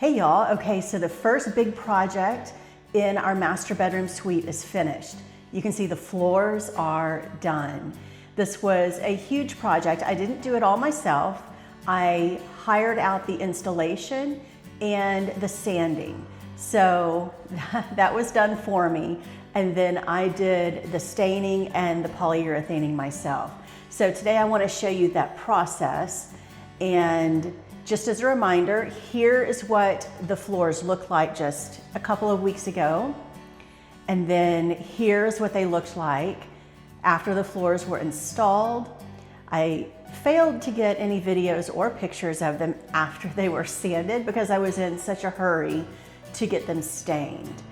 Hey y'all, okay, so the first big project in our master bedroom suite is finished. You can see the floors are done. This was a huge project. I didn't do it all myself. I hired out the installation and the sanding. So that was done for me. And then I did the staining and the polyurethaning myself. So today I want to show you that process. And just as a reminder, here is what the floors looked like just a couple of weeks ago. And then here's what they looked like after the floors were installed. I failed to get any videos or pictures of them after they were sanded because I was in such a hurry to get them stained.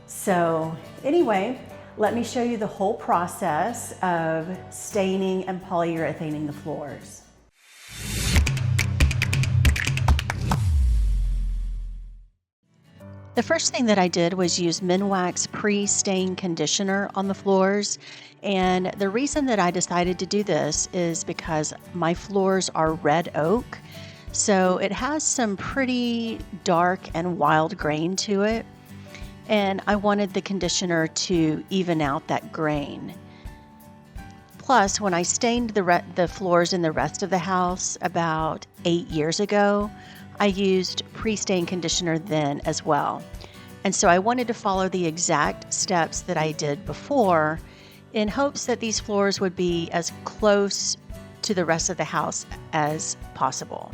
So anyway, let me show you the whole process of staining and polyurethaning the floors. The first thing that I did was use Minwax pre-stain conditioner on the floors. And the reason that I decided to do this is because my floors are red oak. So it has some pretty dark and wild grain to it. And I wanted the conditioner to even out that grain. Plus, when I stained the floors in the rest of the house about 8 years ago, I used pre-stain conditioner then as well. And so I wanted to follow the exact steps that I did before in hopes that these floors would be as close to the rest of the house as possible.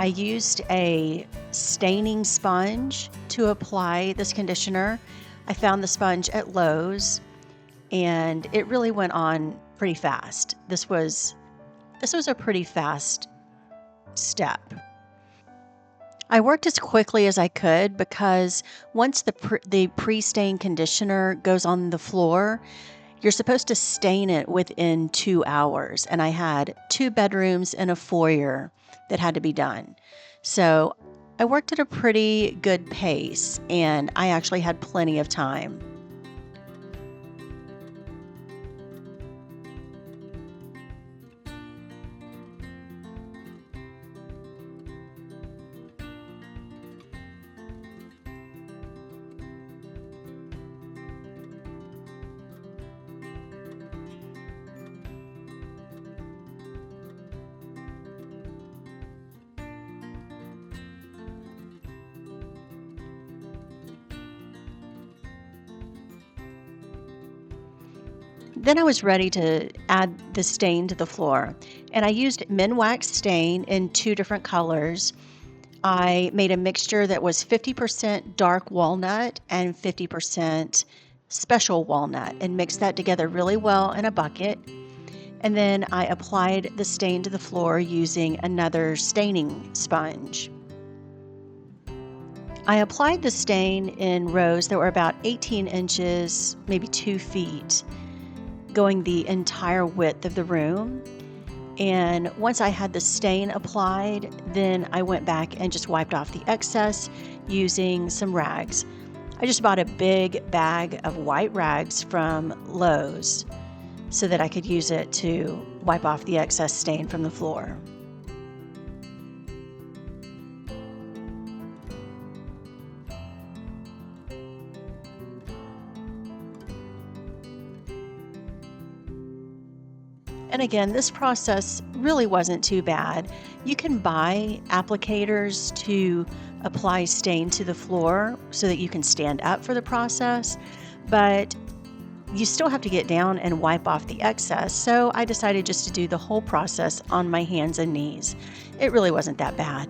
I used a staining sponge to apply this conditioner. I found the sponge at Lowe's and it really went on pretty fast. This was a pretty fast step. I worked as quickly as I could because once the pre-stain conditioner goes on the floor, you're supposed to stain it within 2 hours. And I had 2 bedrooms and a foyer that had to be done. So I worked at a pretty good pace and I actually had plenty of time. Then I was ready to add the stain to the floor, and I used Minwax stain in 2 different colors. I made a mixture that was 50% dark walnut and 50% special walnut and mixed that together really well in a bucket. And then I applied the stain to the floor using another staining sponge. I applied the stain in rows that were about 18 inches, maybe 2 feet, going the entire width of the room. And once I had the stain applied, then I went back and just wiped off the excess using some rags. I just bought a big bag of white rags from Lowe's so that I could use it to wipe off the excess stain from the floor. And again, this process really wasn't too bad. You can buy applicators to apply stain to the floor so that you can stand up for the process, but you still have to get down and wipe off the excess. So I decided just to do the whole process on my hands and knees. It really wasn't that bad.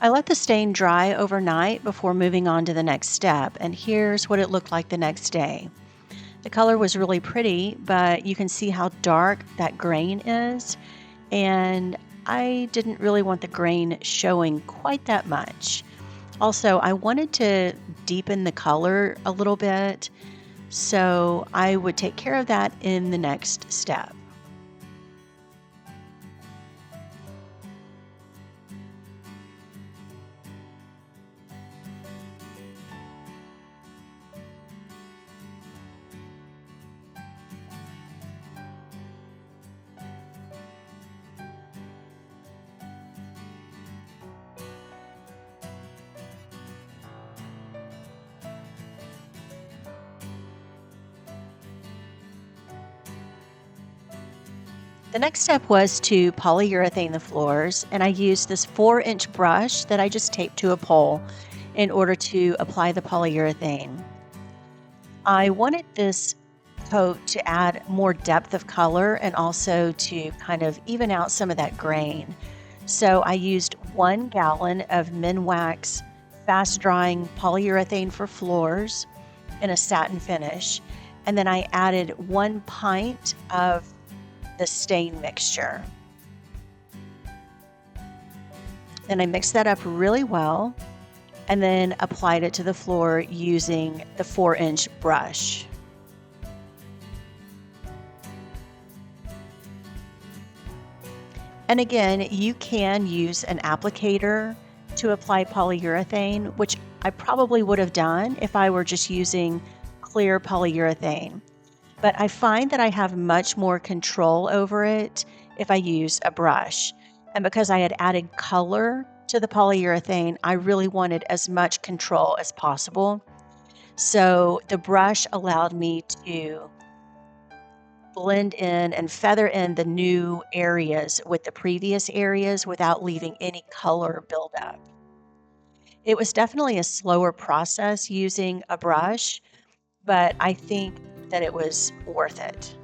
I let the stain dry overnight before moving on to the next step, and here's what it looked like the next day. The color was really pretty, but you can see how dark that grain is, and I didn't really want the grain showing quite that much. Also, I wanted to deepen the color a little bit, so I would take care of that in the next step. The next step was to polyurethane the floors, and I used this 4-inch brush that I just taped to a pole in order to apply the polyurethane. I wanted this coat to add more depth of color and also to kind of even out some of that grain. So I used 1 gallon of Minwax fast drying polyurethane for floors in a satin finish, and then I added 1 pint of the stain mixture. Then I mixed that up really well and then applied it to the floor using the 4-inch brush. And again, you can use an applicator to apply polyurethane, which I probably would have done if I were just using clear polyurethane. But I find that I have much more control over it if I use a brush. And because I had added color to the polyurethane, I really wanted as much control as possible. So the brush allowed me to blend in and feather in the new areas with the previous areas without leaving any color buildup. It was definitely a slower process using a brush, but I think that it was worth it.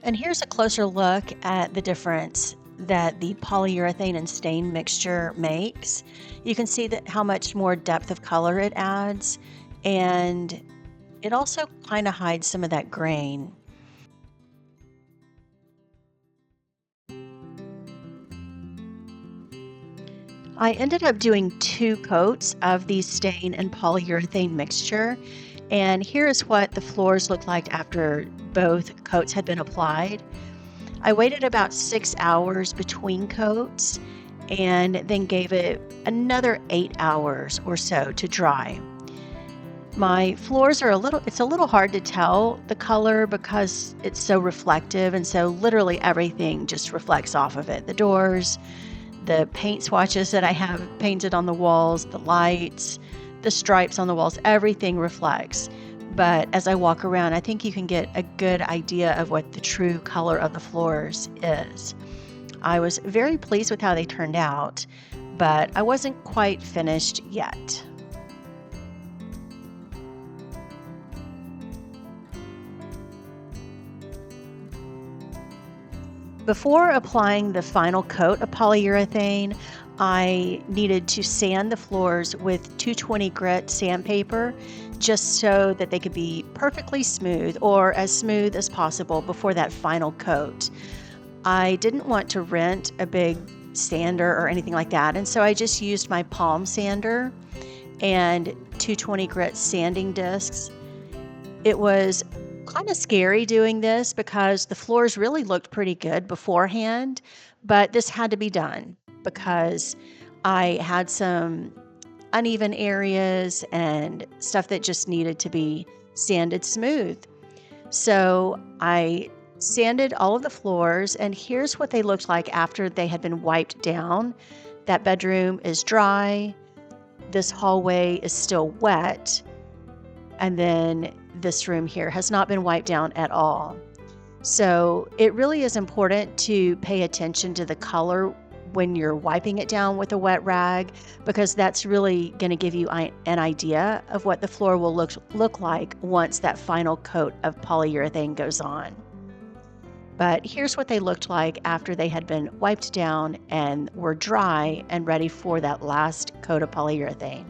And here's a closer look at the difference that the polyurethane and stain mixture makes. You can see that how much more depth of color it adds, and it also kind of hides some of that grain. I ended up doing 2 coats of the stain and polyurethane mixture, and here is what the floors looked like after both coats had been applied. I waited about 6 hours between coats and then gave it another 8 hours or so to dry. My floors are it's a little hard to tell the color because it's so reflective, and so literally everything just reflects off of it. The doors, the paint swatches that I have painted on the walls, the lights, the stripes on the walls, everything reflects. But as I walk around, I think you can get a good idea of what the true color of the floors is. I was very pleased with how they turned out, but I wasn't quite finished yet. Before applying the final coat of polyurethane, I needed to sand the floors with 220 grit sandpaper just so that they could be perfectly smooth or as smooth as possible before that final coat. I didn't want to rent a big sander or anything like that, and so I just used my palm sander and 220 grit sanding discs. It was kind of scary doing this because the floors really looked pretty good beforehand, but this had to be done because I had some uneven areas and stuff that just needed to be sanded smooth. So I sanded all of the floors, and here's what they looked like after they had been wiped down. That bedroom is dry. this hallway is still wet, and then this room here has not been wiped down at all. So it really is important to pay attention to the color when you're wiping it down with a wet rag, because that's really going to give you an idea of what the floor will look like once that final coat of polyurethane goes on. But here's what they looked like after they had been wiped down and were dry and ready for that last coat of polyurethane.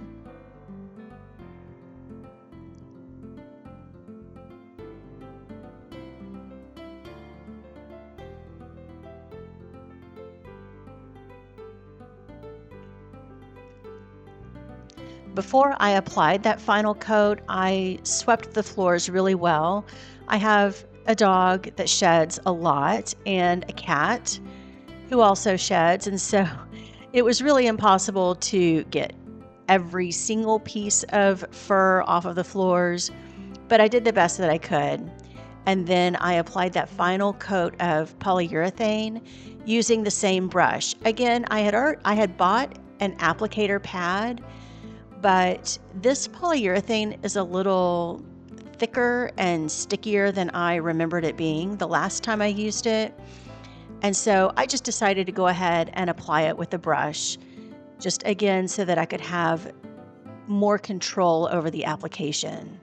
Before I applied that final coat, I swept the floors really well. I have a dog that sheds a lot and a cat who also sheds, and so it was really impossible to get every single piece of fur off of the floors, but I did the best that I could. And then I applied that final coat of polyurethane using the same brush. Again, I had bought an applicator pad, but this polyurethane is a little thicker and stickier than I remembered it being the last time I used it. And so I just decided to go ahead and apply it with a brush, just again so that I could have more control over the application.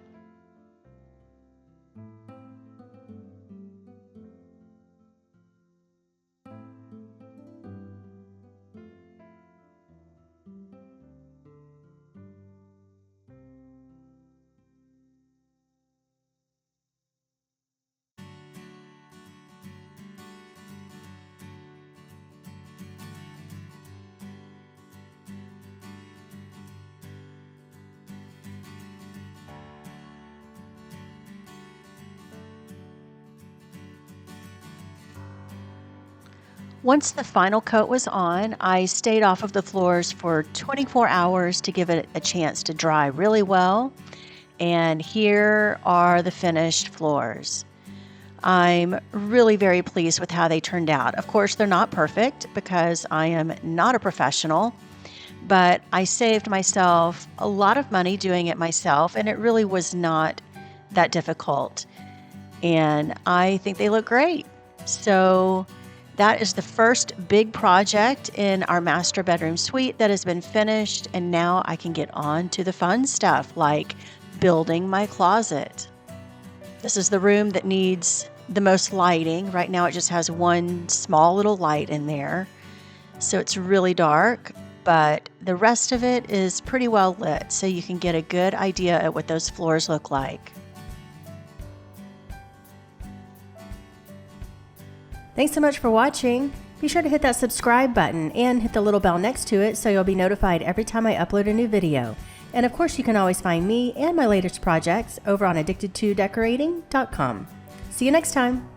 Once the final coat was on, I stayed off of the floors for 24 hours to give it a chance to dry really well. And here are the finished floors. I'm really very pleased with how they turned out. Of course, they're not perfect because I am not a professional, but I saved myself a lot of money doing it myself, and it really was not that difficult. And I think they look great. So that is the first big project in our master bedroom suite that has been finished, and now I can get on to the fun stuff like building my closet. This is the room that needs the most lighting. Right now it just has one small little light in there, so it's really dark, but the rest of it is pretty well lit, so you can get a good idea at what those floors look like. Thanks so much for watching. Be sure to hit that subscribe button and hit the little bell next to it so you'll be notified every time I upload a new video. And of course, you can always find me and my latest projects over on addicted2decorating.com. See you next time.